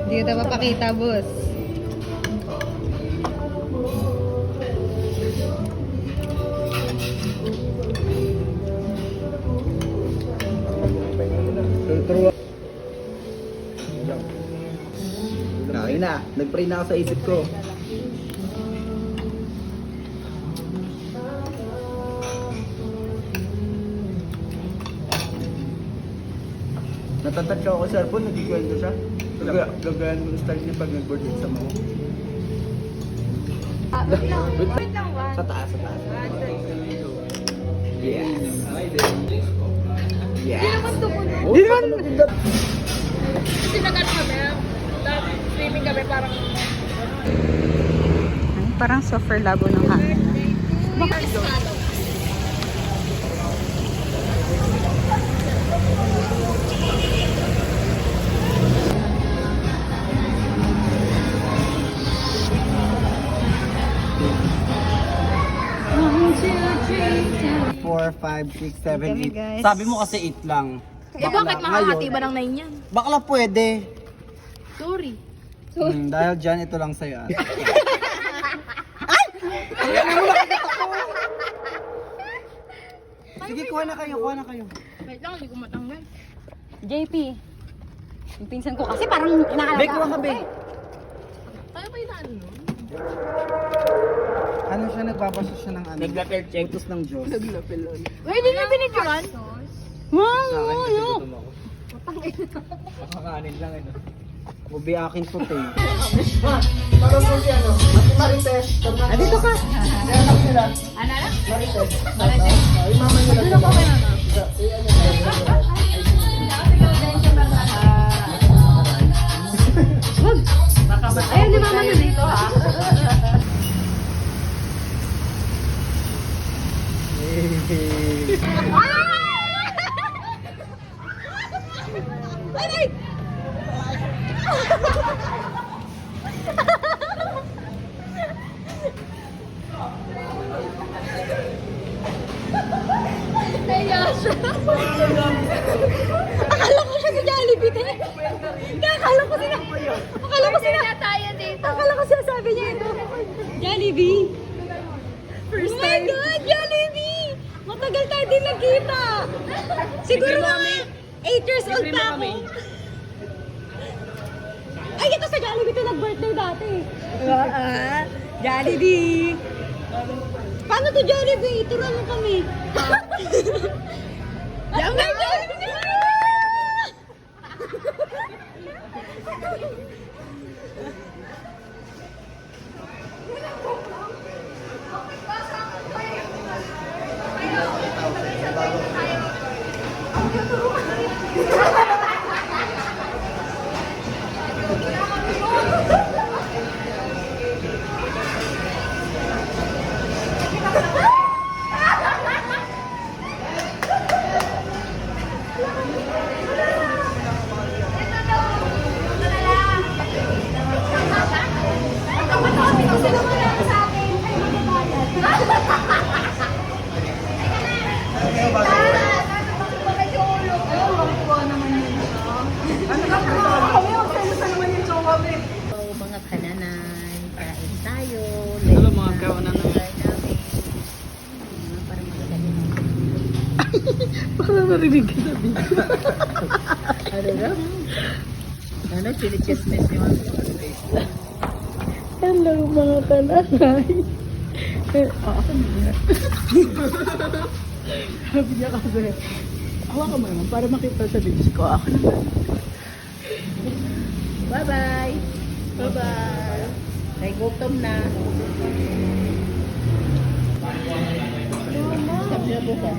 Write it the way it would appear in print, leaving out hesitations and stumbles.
Hindi ko na mapakita, boss. Kain na. Nag-pray na ako sa isip ko. Natatad ka ako sa cellphone, nagkikwento siya. Gagayan mo yung style niya pag nag-board exam ako. Wait lang, one. Sa taas, sa taas. Yes. Yes. Hindi naman tumunog. Di naman! Kasi nag-ano kami, swimming kami parang... Parang software labo ng hangin. Bakit doon? Four, five, six, seven, Kami, eight. guys. Sabi mo kasi 8 lang. Eh bakit makakati ba ng 9 yan? Bakla pwede. Sorry. Dahil dyan, ito lang sa'yo. Sige, kuha na kayo, kuha na kayo. Wait lang, hindi ko matanggal. JP. Yung pinsan ko kasi parang inaalala. Bek, kuha ka, Bek. Kaya ba yung ano? Ano siya, nagbabasa siya ng ano? Naglapel check. Utos ng Diyos. Wait, hindi na binidyoan? Wow, Sa akin, wow, kasi wow. gutom ako. Makakanin lang, ano? Ubi akin to, te. Parang po si ano, Ate Marites. Dito ka. Ano na? Marites. Yung mama nila. Ano ko kaya na? Ayun, di mama na dito ha. Akala ko siya si Jollibee din. Akala ko tayo dito. Akala ko sinasabi niya ito. Jollibee. First time. Oh my God, Jollibee! Matagal tayo din nagkita. Siguro mga 8 years old pa ako. Ay, ito sa Jollibee ito nag-birthday dati. Jollibee. Paano to Jollibee? Turuan mo kami. Oh my God! Mga kananan, kain tayo. Hello, mga kawanan. Para magagaling. Baka narinig ka na, Bik. Ano na? Ano, chili-chismis nyo? Hello, mga kananay. Sabi niya kasi, hawakan mo naman para makita sa videos ko. Ako naman. Bye-bye! Bye-bye! May gutom na. Sabi niya po ka.